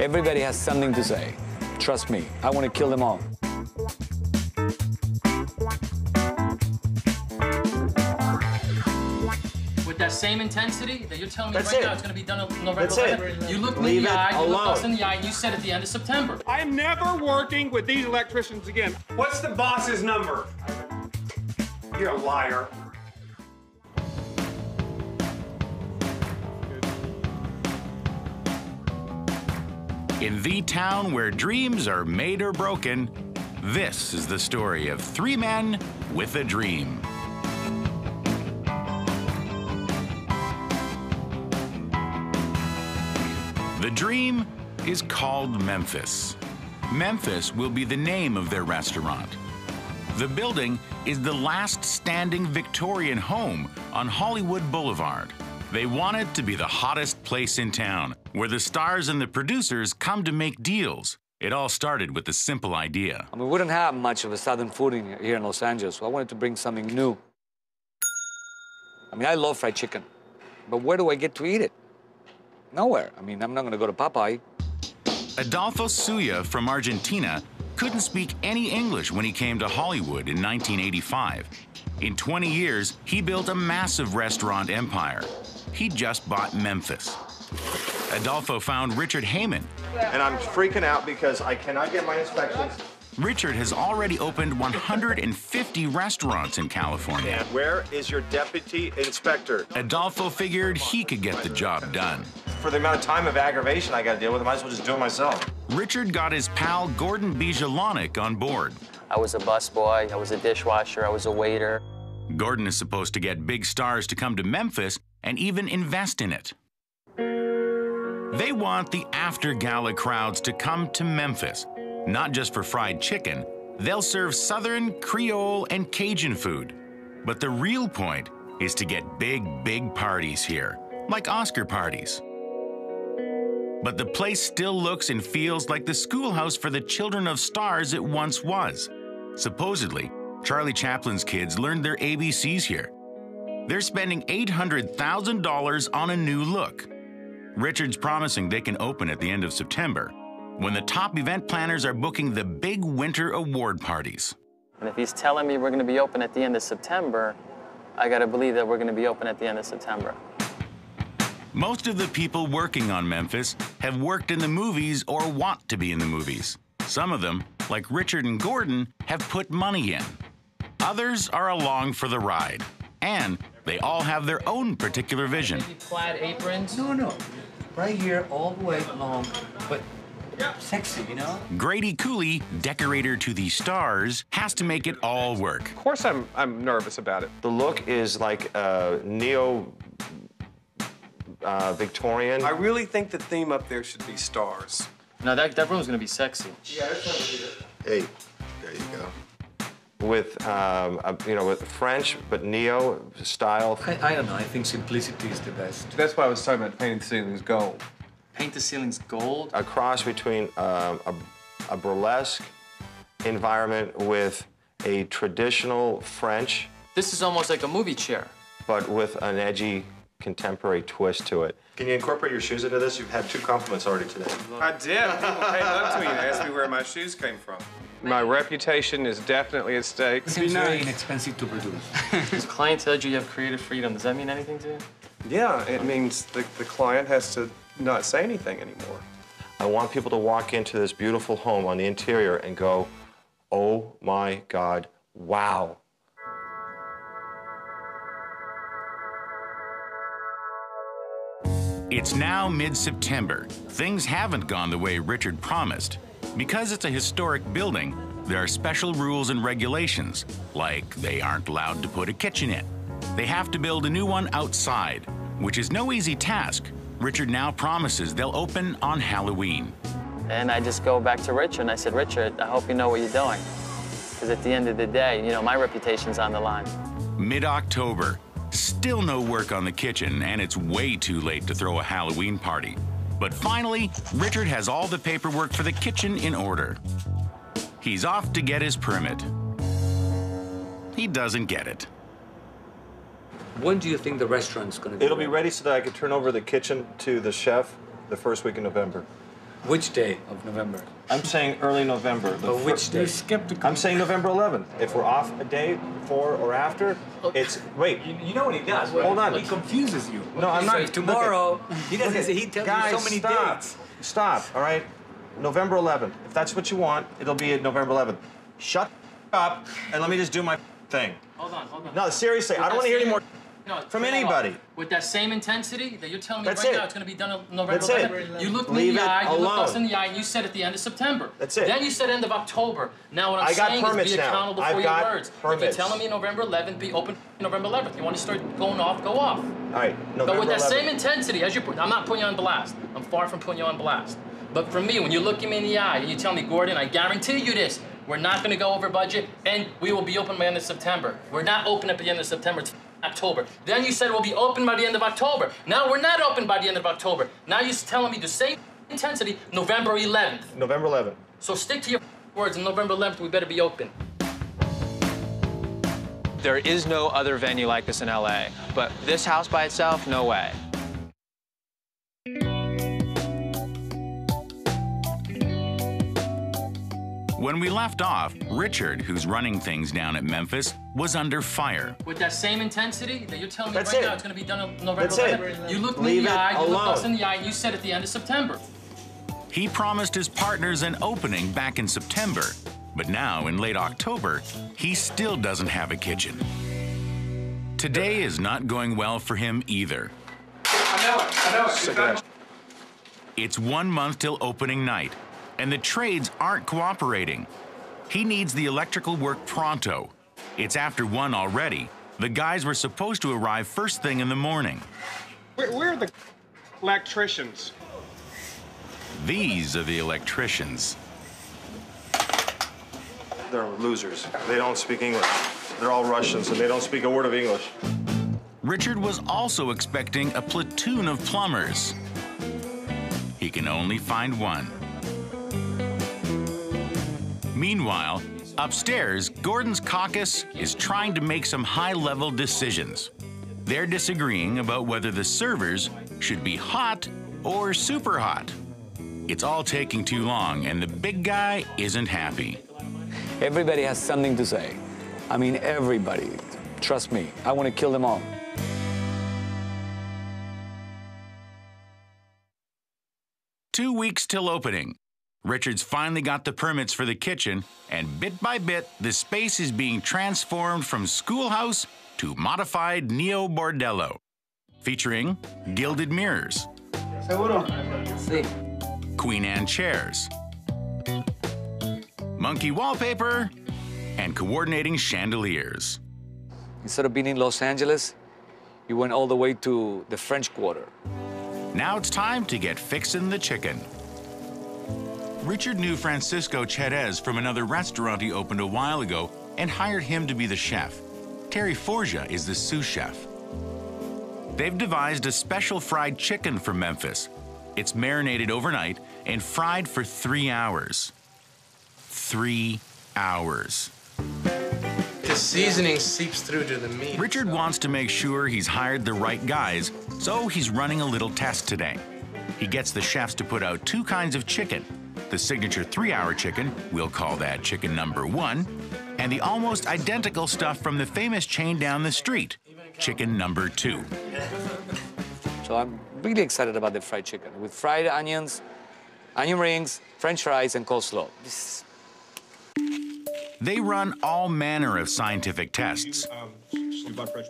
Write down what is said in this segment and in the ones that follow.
Everybody has something to say. Trust me, I want to kill them all. With that same intensity that you're telling me That's right it. now, it's going to be done in November. That's it. You looked me in Leave the it eye, you looked us alone. in the eye, and you said at the end of September. I'm never working with these electricians again. What's the boss's number? You're a liar. In the town where dreams are made or broken, this is the story of three men with a dream. The dream is called Memphis. Memphis will be the name of their restaurant. The building is the last standing Victorian home on Hollywood Boulevard. They want it to be the hottest place in town, where the stars and the producers come to make deals. It all started with a simple idea. I mean, we wouldn't have much of a southern food here in Los Angeles, so I wanted to bring something new. I mean, I love fried chicken, but where do I get to eat it? Nowhere. I mean, I'm not going to go to Popeye. Adolfo Suya from Argentina couldn't speak any English when he came to Hollywood in 1985. In 20 years, he built a massive restaurant empire. He just bought Memphis. Adolfo found Richard Heyman. And I'm freaking out because I cannot get my inspections. Richard has already opened 150 restaurants in California. And where is your deputy inspector? Adolfo figured he could get the job done. For the amount of time of aggravation I got to deal with, I might as well just do it myself. Richard got his pal Gordon Bijalonik on board. I was a busboy, I was a dishwasher, I was a waiter. Gordon is supposed to get big stars to come to Memphis and even invest in it. They want the after-gala crowds to come to Memphis, not just for fried chicken. They'll serve Southern, Creole, and Cajun food. But the real point is to get big parties here, like Oscar parties. But the place still looks and feels like the schoolhouse for the children of stars it once was. Supposedly, Charlie Chaplin's kids learned their ABCs here. They're spending $800,000 on a new look. Richard's promising they can open at the end of September, when the top event planners are booking the big winter award parties. And if he's telling me we're going to be open at the end of September, I got to believe that we're going to be open at the end of September. Most of the people working on Memphis have worked in the movies or want to be in the movies. Some of them, like Richard and Gordon, have put money in. Others are along for the ride. And they all have their own particular vision. Maybe plaid aprons? No. Right here, all the way along, but sexy, you know? Grady Cooley, decorator to the stars, has to make it all work. Of course I'm nervous about it. The look is like neo Victorian. I really think the theme up there should be stars. No, that room's going to be sexy. Yeah, that's what Hey, there you go. With with French but neo style. I don't know. I think simplicity is the best. That's why I was talking about painting the ceilings gold. Paint the ceilings gold? A cross between a burlesque environment with a traditional French, This is almost like a movie chair. but with an edgy contemporary twist to it. Can you incorporate your shoes into this? You've had 2 compliments already today. I did. People came up to me and asked me where my shoes came from. My reputation is definitely at stake. It seems very inexpensive to produce. This client tells you have creative freedom. Does that mean anything to you? Yeah, it means the client has to not say anything anymore. I want people to walk into this beautiful home on the interior and go, oh my God, wow. It's now mid-September. Things haven't gone the way Richard promised. Because it's a historic building, there are special rules and regulations, like they aren't allowed to put a kitchen in. They have to build a new one outside, which is no easy task. Richard now promises they'll open on Halloween. And I just go back to Richard and I said, Richard, I hope you know what you're doing. Because at the end of the day, you know, my reputation's on the line. Mid-October, still no work on the kitchen, and it's way too late to throw a Halloween party. But finally, Richard has all the paperwork for the kitchen in order. He's off to get his permit. He doesn't get it. When do you think the restaurant's going to be It'll be ready so that I could turn over the kitchen to the chef the first week in November. Which day of November? I'm saying early November. But which day? You skipped a... I'm saying November 11th. If we're off a day before or after, it's... Wait. You know what he does? Hold on. He confuses you. No, I'm So not... if tomorrow, he doesn't. Look at- He tells guys, you so many stop. dates. Stop, all right? November 11th. If that's what you want, it'll be at November 11th. Shut up and let me just do my thing. Hold on. No, seriously, I don't want to hear any more from anybody. With that same intensity that you're telling me That's right it. now, it's going to be done on November That's it. 11th. You looked me Leave in the it eye, you looked us alone. in the eye, and you said at the end of September. That's it. Then you said end of October. Now what I'm I got saying permits is be now. accountable I've for got your words. If permits. you're telling me November 11th, be open November 11th. You want to start going off, go off. All right, November But with that 11th. same intensity, as you put, I'm not putting you on blast. I'm far from putting you on blast. But for me, when you look me in the eye and you tell me, Gordon, I guarantee you this, we're not going to go over budget, and we will be open by the end of September. We're not open at the end of September. It's October. Then you said we'll be open by the end of October. Now we're not open by the end of October. Now you're telling me the same intensity, November 11th. November 11th. So stick to your words, and November 11th, we better be open. There is no other venue like this in LA, but this house by itself, no way. When we left off, Richard, who's running things down at Memphis, was under fire. With that same intensity that you're telling me That's right it. now, it's going to be done on November That's it. 11th. You looked me in Leave the it eye, you looked us alone. in the eye, and you said at the end of September. He promised his partners an opening back in September, but now in late October, he still doesn't have a kitchen. Today is not going well for him either. I know it. It's 1 month till opening night, and the trades aren't cooperating. He needs the electrical work pronto. It's after 1 already. The guys were supposed to arrive first thing in the morning. Where are the electricians? These are the electricians. They're losers. They don't speak English. They're all Russians, and they don't speak a word of English. Richard was also expecting a platoon of plumbers. He can only find one. Meanwhile, upstairs, Gordon's caucus is trying to make some high-level decisions. They're disagreeing about whether the servers should be hot or super hot. It's all taking too long, and the big guy isn't happy. Everybody has something to say. I mean, everybody. Trust me, I want to kill them all. Two weeks till opening. Richard's finally got the permits for the kitchen, and bit by bit, the space is being transformed from schoolhouse to modified neo-bordello, featuring gilded mirrors, Queen Anne chairs, monkey wallpaper, and coordinating chandeliers. Instead of being in Los Angeles, you went all the way to the French Quarter. Now it's time to get fixin' the chicken. Richard knew Francisco Cherez from another restaurant he opened a while ago and hired him to be the chef. Terry Forja is the sous chef. They've devised a special fried chicken for Memphis. It's marinated overnight and fried for 3 hours. 3 hours. The seasoning seeps through to the meat. Richard wants to make sure he's hired the right guys, so he's running a little test today. He gets the chefs to put out 2 kinds of chicken. The signature 3-hour chicken, we'll call that chicken number 1, and the almost identical stuff from the famous chain down the street, chicken number 2. So I'm really excited about the fried chicken with fried onions, onion rings, French fries, and coleslaw. They run all manner of scientific tests.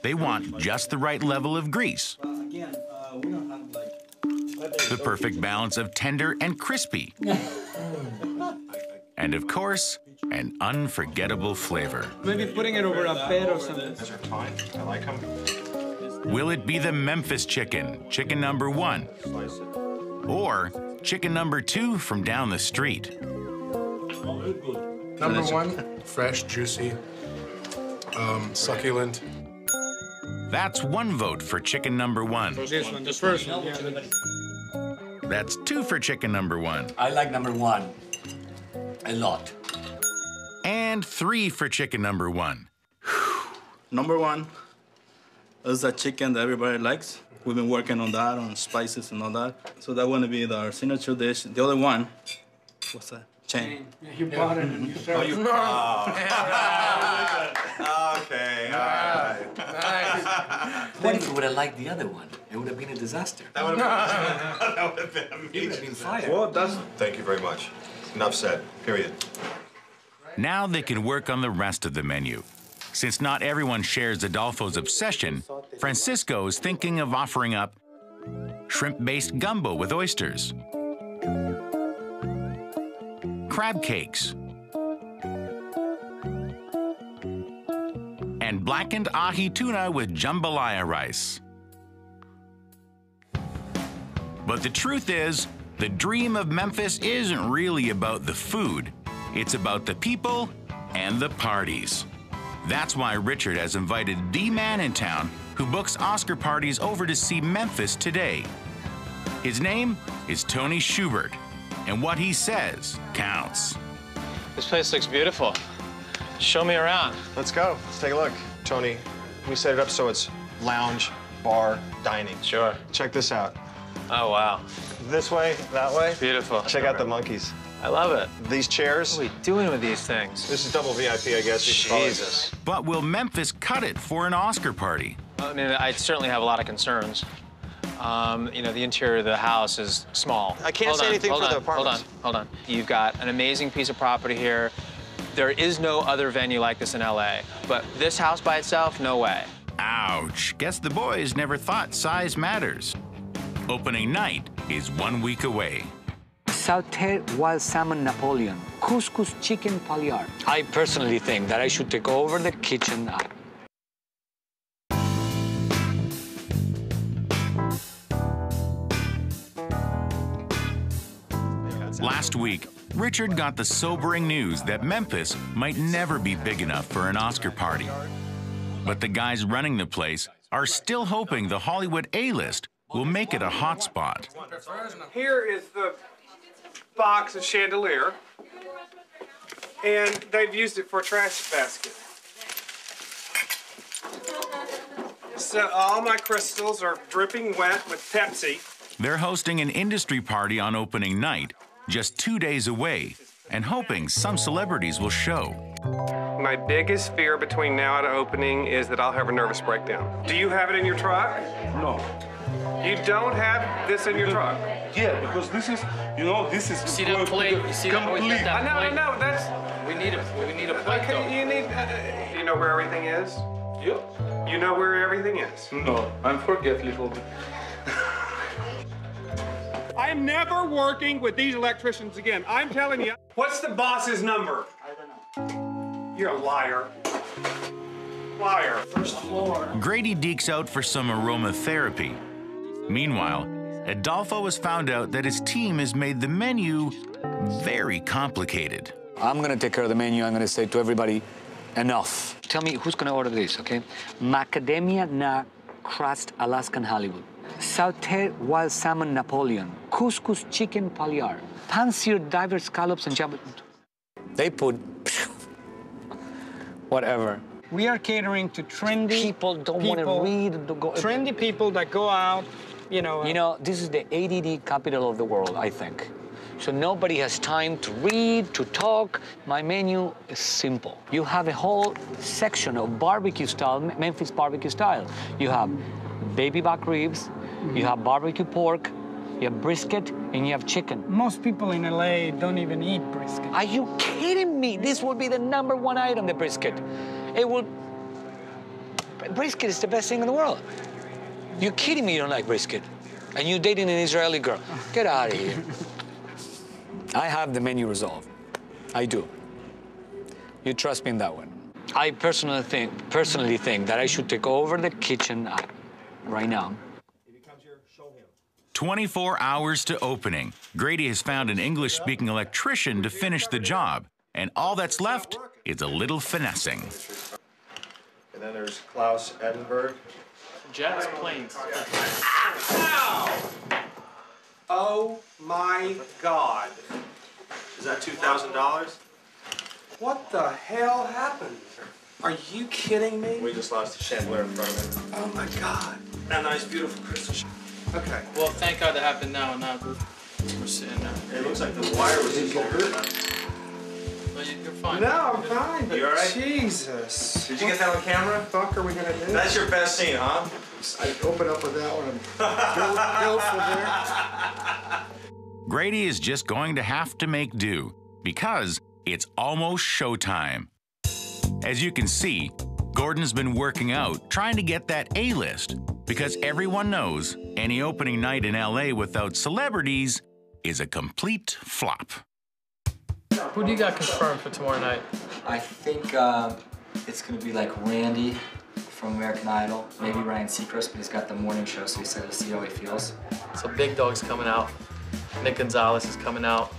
They want just the right level of grease, the perfect balance of tender and crispy, and of course, an unforgettable flavor. Maybe putting it over a bed or something. Those are fine. I like them. Will it be the Memphis chicken, chicken number 1, Slice it. or chicken number 2 from down the street? Number 1, fresh, juicy, succulent. That's 1 vote for chicken number 1. This one, the first one. Yeah. That's 2 for chicken number 1. I like number 1 a lot. And 3 for chicken number 1. Number 1 is the chicken that everybody likes. We've been working on that, on spices and all that. So that want to be our signature dish. The other one, what's that? Chain. Yeah, you bought it and you served it. Okay, all right. What if you would have liked the other one? It would have been a disaster. That would have been amazing. You would have been fired. Well, thank you very much. Enough said, period. Now they can work on the rest of the menu. Since not everyone shares Adolfo's obsession, Francisco is thinking of offering up shrimp-based gumbo with oysters, crab cakes, and blackened ahi tuna with jambalaya rice. But the truth is, the dream of Memphis isn't really about the food. It's about the people and the parties. That's why Richard has invited the man in town who books Oscar parties over to see Memphis today. His name is Tony Schubert, and what he says counts. This place looks beautiful. Show me around. Let's go. Let's take a look. Tony, we set it up so it's lounge, bar, dining. Sure. Check this out. Oh, wow. This way, that way. Beautiful. Check out the monkeys. I love it. These chairs. What are we doing with these things? This is double VIP, I guess. You should call it. Jesus. But will Memphis cut it for an Oscar party? I mean, I certainly have a lot of concerns. You know, the interior of the house is small. I can't say anything for the apartments. Hold on. You've got an amazing piece of property here. There is no other venue like this in LA, but this house by itself, no way. Ouch. Guess the boys never thought size matters. Opening night is 1 week away. Sauteed wild salmon Napoleon, couscous chicken pagliare. I personally think that I should take over the kitchen. Last week, Richard got the sobering news that Memphis might never be big enough for an Oscar party. But the guys running the place are still hoping the Hollywood A-list will make it a hot spot. Here is the box of chandelier, and they've used it for a trash basket. So all my crystals are dripping wet with Pepsi. They're hosting an industry party on opening night, just 2 days away, and hoping some celebrities will show. My biggest fear between now and opening is that I'll have a nervous breakdown. Do you have it in your truck? No. You don't have this in your truck? Yeah, because this is, you know, this is. You see that plate? You see that? complete. I know, that's... We need a plate, though. Okay, you need... you know where everything is? Yeah. You know where everything is? No, I'm forget a little bit. I'm never working with these electricians again. I'm telling you. What's the boss's number? I don't know. You're a liar. Liar. First floor. Grady dekes out for some aromatherapy. Meanwhile, Adolfo has found out that his team has made the menu very complicated. I'm gonna take care of the menu. I'm gonna say to everybody, enough. Tell me who's gonna order this, okay? Macadamia nut crust Alaskan Hollywood. Sauteed wild salmon Napoleon. Couscous chicken pagliare. Pan-seared diver scallops and jam. They put whatever. We are catering to trendy People don't want to read. trendy people that go out, you know. You know, this is the ADD capital of the world, I think. So nobody has time to read, to talk. My menu is simple. You have a whole section of barbecue style, Memphis barbecue style. You have baby back ribs, you have barbecue pork, you have brisket, and you have chicken. Most people in LA don't even eat brisket. Are you kidding me? This would be the #1 item, the brisket. It will... Brisket is the best thing in the world. You kidding me you don't like brisket? And you're dating an Israeli girl. Get out of here. I have the menu resolved. I do. You trust me in that one. I personally think that I should take over the kitchen right now. 24 hours to opening. Grady has found an English-speaking electrician to finish the job, and all that's left is a little finessing. And then there's Klaus Edinburgh. Jets, planes. Ow! Oh my God. Is that $2,000? What the hell happened? Are you kidding me? We just lost a chandelier in front of it. Oh my God. A nice, beautiful crystal. Okay. Well, thank God that happened now. Now we're sitting there. It looks like the wire was in Well, you're fine. No, I'm fine. But You all right? Jesus. Did you get that on camera? What the fuck are we gonna do? That's your best scene, huh? I open up with that one. Bill there. Grady is just going to have to make do because it's almost showtime. As you can see, Gordon's been working out, trying to get that A-list, because everyone knows any opening night in LA without celebrities is a complete flop. Who do you got confirmed for tomorrow night? I think it's going to be like Randy from American Idol, maybe Ryan Seacrest, but he's got the morning show, so he said to see how he feels. So Big Dog's coming out. Nick Gonzalez is coming out.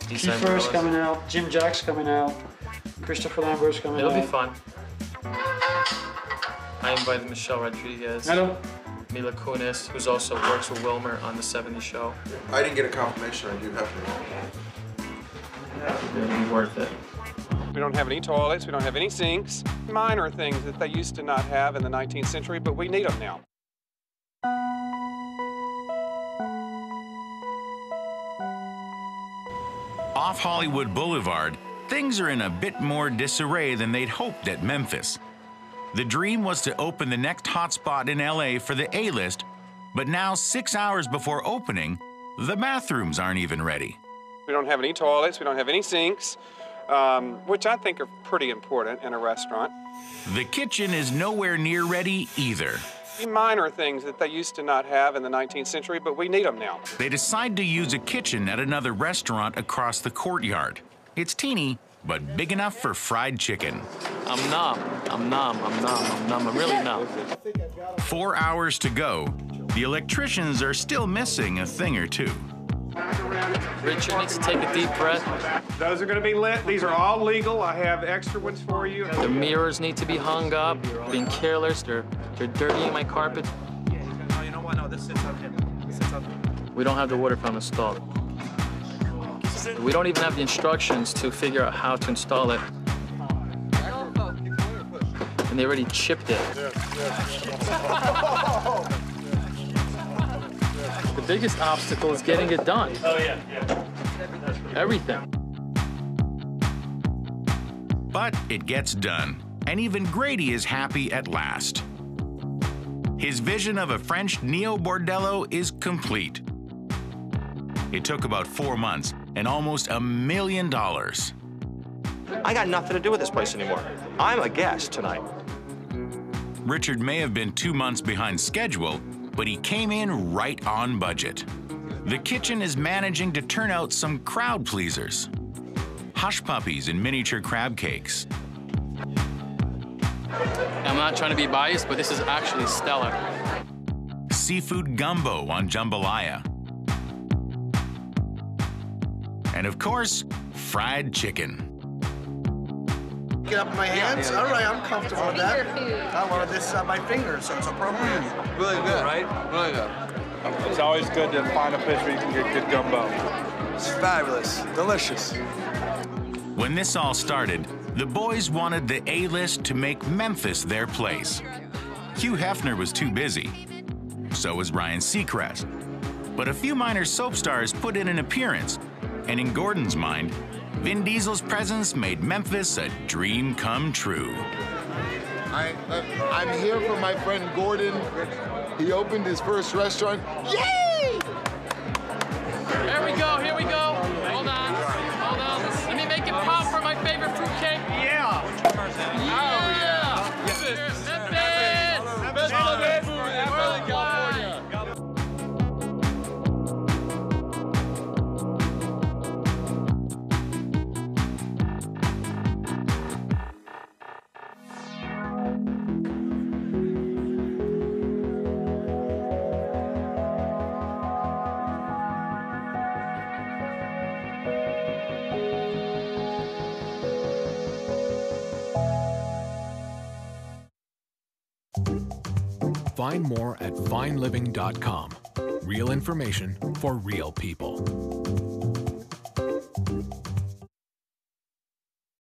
Kiefer's coming out. Jim Jack's coming out. Christopher Lambert's coming out. It'll be fun. I invited Michelle Rodriguez. Hello. Mila Kunis, who's also works with Wilmer on the 70s show. I didn't get a confirmation on you having It'll be worth it. We don't have any toilets, we don't have any sinks. Minor things that they used to not have in the 19th century, but we need them now. Off Hollywood Boulevard, things are in a bit more disarray than they'd hoped at Memphis. The dream was to open the next hotspot in LA for the A-list, but now 6 hours before opening, the bathrooms aren't even ready. We don't have any toilets, we don't have any sinks, which I think are pretty important in a restaurant. The kitchen is nowhere near ready either. Minor things that they used to not have in the 19th century, but we need them now. They decide to use a kitchen at another restaurant across the courtyard. It's teeny, but big enough for fried chicken. I'm numb. I'm really numb. 4 hours to go. The electricians are still missing a thing or two. Richard needs to take a deep breath. Those are going to be lit. These are all legal. I have extra ones for you. The mirrors need to be hung up. Being careless, they're dirtying my carpet. No, you know what? No, this sits up here. We don't have the water fountain installed. We don't even have the instructions to figure out how to install it. And they already chipped it. The biggest obstacle is getting it done. Oh, yeah. Everything. But it gets done, and even Grady is happy at last. His vision of a French neo-bordello is complete. It took about 4 months and almost $1 million. I got nothing to do with this place anymore. I'm a guest tonight. Richard may have been 2 months behind schedule, but he came in right on budget. The kitchen is managing to turn out some crowd pleasers. Hush puppies and miniature crab cakes. I'm not trying to be biased, but this is actually stellar. Seafood gumbo on jambalaya. And of course, fried chicken. Get up in my hands? All right, I'm comfortable with that. I wanted this on my fingers, so it's appropriate. Really good, right? Really good. It's always good to find a place where you can get good gumbo. It's fabulous. Delicious. When this all started, the boys wanted the A-list to make Memphis their place. Hugh Hefner was too busy. So was Ryan Seacrest. But a few minor soap stars put in an appearance, and in Gordon's mind, Vin Diesel's presence made Memphis a dream come true. I'm here for my friend Gordon. He opened his first restaurant. Yay! Here we go. Hold on. Let me make it pop for my favorite fruitcake. Yeah! Find more at vineliving.com. Real information for real people.